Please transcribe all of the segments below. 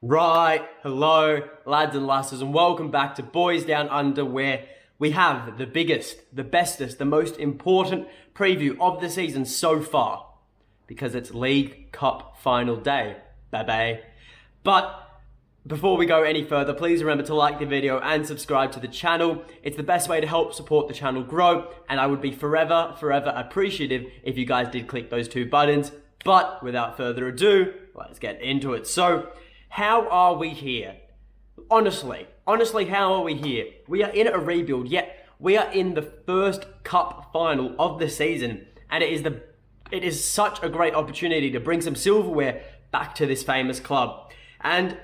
Right, hello lads and lasses, and welcome back to Boys Down Under, where we have the biggest, the bestest, the most important preview of the season so far, because it's League Cup final day, baby. But before we go any further, please remember to like the video and subscribe to the channel. It's the best way to help support the channel grow, and I would be forever appreciative if you guys did click those two buttons. But without further ado, let's get into it. So, how are we here? Honestly, how are we here? We are in a rebuild, yet we are in the first cup final of the season, and it is such a great opportunity to bring some silverware back to this famous club. And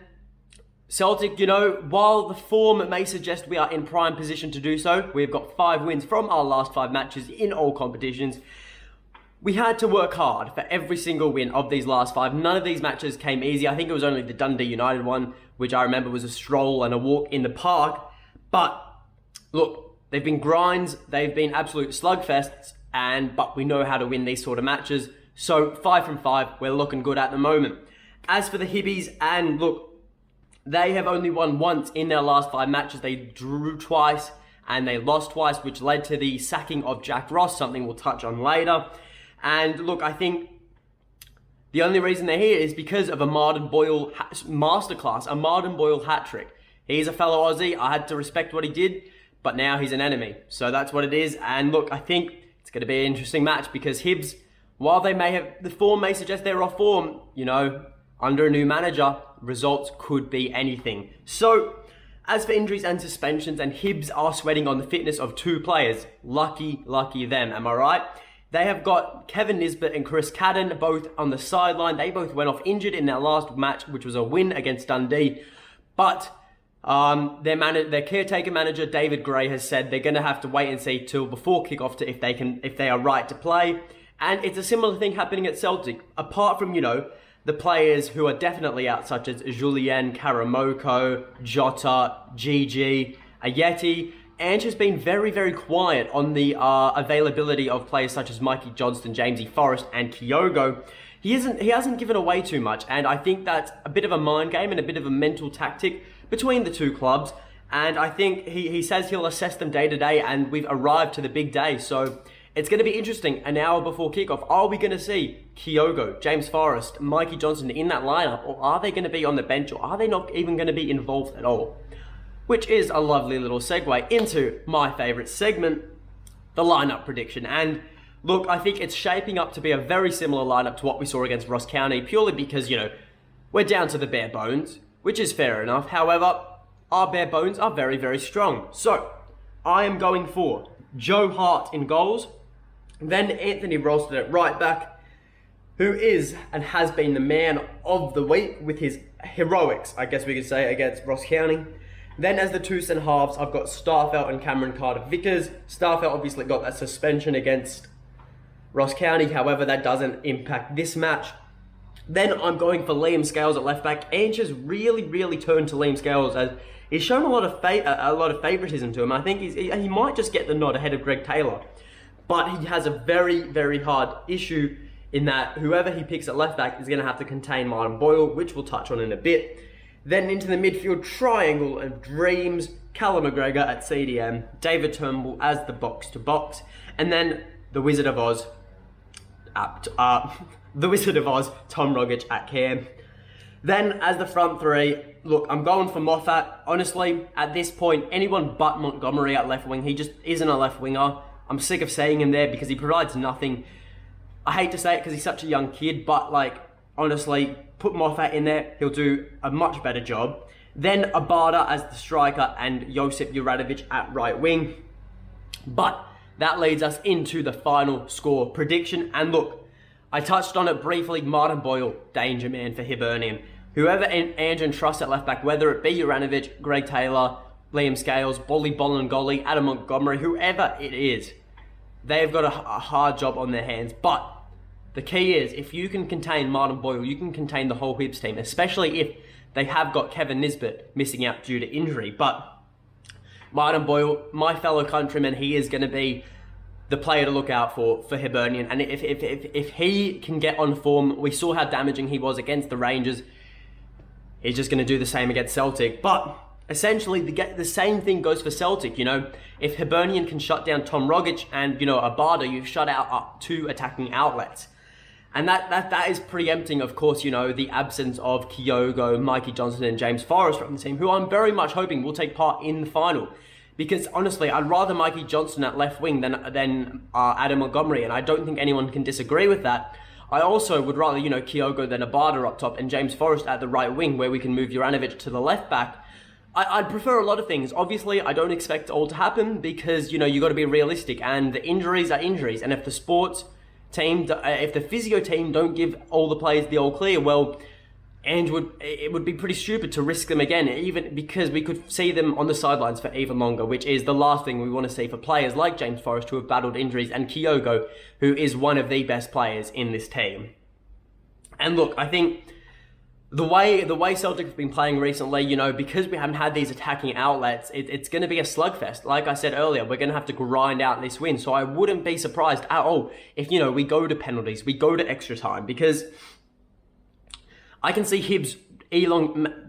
Celtic, you know, while the form may suggest we are in prime position to do so, we've got 5 wins from our last 5 matches in all competitions. We had to work hard for every single win of these last 5. None of these matches came easy. I think it was only the Dundee United one, which I remember was a stroll and a walk in the park. But look, they've been grinds, they've been absolute slugfests, but we know how to win these sort of matches. So 5 from 5, we're looking good at the moment. As for the Hibbies, and look, they have only won once in their last 5 matches. They drew twice and they lost twice, which led to the sacking of Jack Ross, something we'll touch on later. And look, I think the only reason they're here is because of a Martin Boyle masterclass, a Martin Boyle hat-trick. He's a fellow Aussie. I had to respect what he did, but now he's an enemy. So that's what it is. And look, I think it's going to be an interesting match because Hibs, while they may have, the form may suggest they're off form, you know, under a new manager, results could be anything. So, as for injuries and suspensions, and Hibs are sweating on the fitness of 2 players. Lucky them, am I right? They have got Kevin Nisbet and Chris Cadden both on the sideline. They both went off injured in their last match, which was a win against Dundee. But their caretaker manager, David Gray, has said they're going to have to wait and see till before kickoff to if they are right to play. And it's a similar thing happening at Celtic. Apart from, you know, the players who are definitely out, such as Julien, Karamoko, Jota, Gigi, Ayeti. Ange has been very quiet on the availability of players such as Mikey Johnston, Jamesy Forrest, and Kyogo. He hasn't given away too much, and I think that's a bit of a mind game and a bit of a mental tactic between the 2 clubs. And I think he says he'll assess them day to day, and we've arrived to the big day. So it's going to be interesting. An hour before kickoff, are we going to see Kyogo, James Forrest, Mikey Johnston in that lineup, or are they going to be on the bench, or are they not even going to be involved at all? Which is a lovely little segue into my favourite segment, the lineup prediction. And look, I think it's shaping up to be a very similar lineup to what we saw against Ross County, purely because, you know, we're down to the bare bones, which is fair enough. However, our bare bones are very strong. So, I am going for Joe Hart in goals, then Anthony Ralston at right back, who is and has been the man of the week with his heroics, I guess we could say, against Ross County. Then as the 2 centre halves, I've got Starfelt and Cameron Carter-Vickers. Starfelt obviously got that suspension against Ross County, however, that doesn't impact this match. Then I'm going for Liam Scales at left back. Ange has really turned to Liam Scales as he's shown a lot of favouritism to him. I think he might just get the nod ahead of Greg Taylor, but he has a very hard issue in that whoever he picks at left back is going to have to contain Martin Boyle, which we'll touch on in a bit. Then into the midfield triangle of dreams, Callum McGregor at CDM, David Turnbull as the box-to-box, and then the Wizard of Oz, Tom Rogic at cam. Then as the front 3, look, I'm going for Moffat. Honestly, at this point, anyone but Montgomery at left wing, he just isn't a left winger. I'm sick of saying him there because he provides nothing. I hate to say it because he's such a young kid, but like, honestly, put Moffat in there, he'll do a much better job. Then Abada as the striker and Josip Juratovic at right wing. But that leads us into the final score prediction. And look, I touched on it briefly, Martin Boyle, danger man for Hibernian. Whoever Ange entrusts at left back, whether it be Juranovic, Greg Taylor, Liam Scales, Bolly Bolingoli, Adam Montgomery, whoever it is, they've got a hard job on their hands. But the key is, if you can contain Martin Boyle, you can contain the whole Hibs team, especially if they have got Kevin Nisbet missing out due to injury. But Martin Boyle, my fellow countryman, he is going to be the player to look out for Hibernian. And if he can get on form, we saw how damaging he was against the Rangers. he's just going to do the same against Celtic. But essentially, the same thing goes for Celtic. You know, if Hibernian can shut down Tom Rogic and, you know, Abada, you've shut out up 2 attacking outlets. And that is preempting, of course, you know, the absence of Kyogo, Mikey Johnson, and James Forrest from the team, who I'm very much hoping will take part in the final. Because honestly, I'd rather Mikey Johnson at left wing than Adam Montgomery, and I don't think anyone can disagree with that. I also would rather, you know, Kyogo than Abada up top and James Forrest at the right wing, where we can move Juranovic to the left back. I'd prefer a lot of things. Obviously, I don't expect it all to happen because, you know, you got to be realistic, and the injuries are injuries. And if the sports team, if the physio team don't give all the players the all clear, well, it would be pretty stupid to risk them again, even because we could see them on the sidelines for even longer, which is the last thing we want to see for players like James Forrest, who have battled injuries, and Kyogo, who is one of the best players in this team. And look, I think the way Celtic have been playing recently, you know, because we haven't had these attacking outlets, it's going to be a slugfest. Like I said earlier, we're going to have to grind out this win. So I wouldn't be surprised at all if, you know, we go to penalties, we go to extra time, because I can see Hibs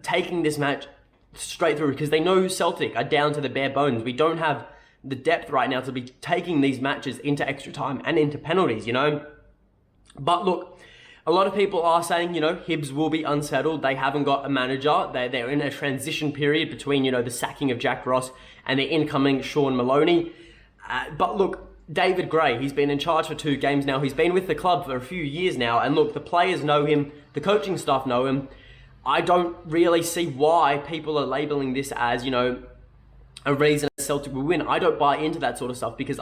taking this match straight through because they know Celtic are down to the bare bones. We don't have the depth right now to be taking these matches into extra time and into penalties, you know. But look, a lot of people are saying, you know, Hibs will be unsettled. They haven't got a manager. They're in a transition period between, you know, the sacking of Jack Ross and the incoming Sean Maloney. But look, David Gray, he's been in charge for 2 games now. He's been with the club for a few years now. And look, the players know him. The coaching staff know him. I don't really see why people are labeling this as, you know, a reason Celtic will win. I don't buy into that sort of stuff because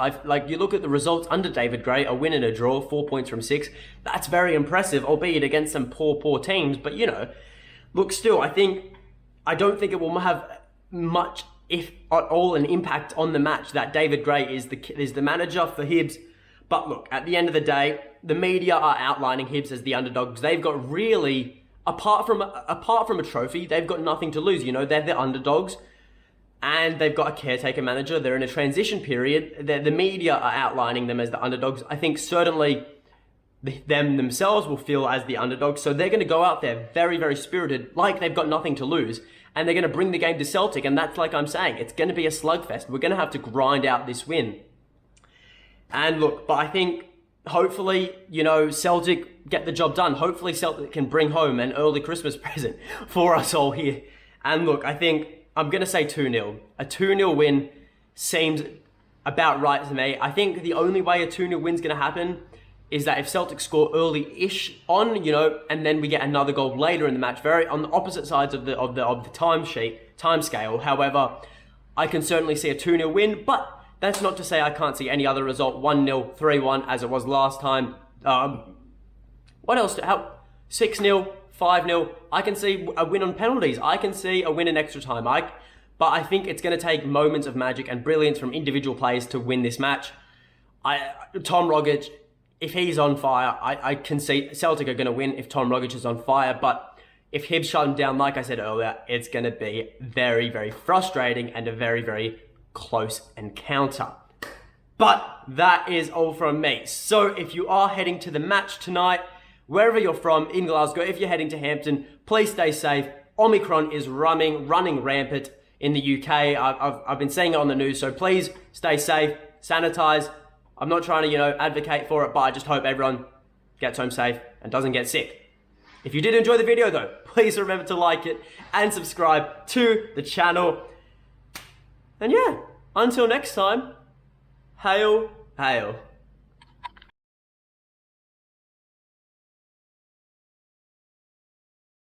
you look at the results under David Gray, a win and a draw, 4 points from 6. That's very impressive, albeit against some poor teams. But, you know, look, still, I don't think it will have much, if at all, an impact on the match that David Gray is the manager for Hibs. But look, at the end of the day, the media are outlining Hibs as the underdogs. They've got really, apart from a trophy, they've got nothing to lose. You know, they're the underdogs, and they've got a caretaker manager. They're in a transition period. The media are outlining them as the underdogs. I think certainly them themselves will feel as the underdogs. So they're going to go out there very, very spirited, like they've got nothing to lose. And they're going to bring the game to Celtic. And that's, like I'm saying, it's going to be a slugfest. We're going to have to grind out this win. And look, but I think hopefully, you know, Celtic get the job done. Hopefully Celtic can bring home an early Christmas present for us all here. And look, I think I'm going to say 2-0. A 2-0 win seems about right to me. I think the only way a 2-0 win's going to happen is that if Celtic score early-ish on, you know, and then we get another goal later in the match, very on the opposite sides of the time scale. However, I can certainly see a 2-0 win, but that's not to say I can't see any other result, 1-0, 3-1, as it was last time. What else? 6-0, 5-0. I can see a win on penalties. I can see a win in extra time. But I think it's going to take moments of magic and brilliance from individual players to win this match. Tom Rogic, if he's on fire, I can see Celtic are going to win if Tom Rogic is on fire. But if Hibs shut him down, like I said earlier, it's going to be very, very frustrating and a very, very close encounter. But that is all from me. So if you are heading to the match tonight, wherever you're from, in Glasgow, if you're heading to Hampton, please stay safe. Omicron is running rampant in the UK. I've been seeing it on the news, so please stay safe, sanitize. I'm not trying to, you know, advocate for it, but I just hope everyone gets home safe and doesn't get sick. If you did enjoy the video though, please remember to like it and subscribe to the channel. And yeah, until next time, hail, hail.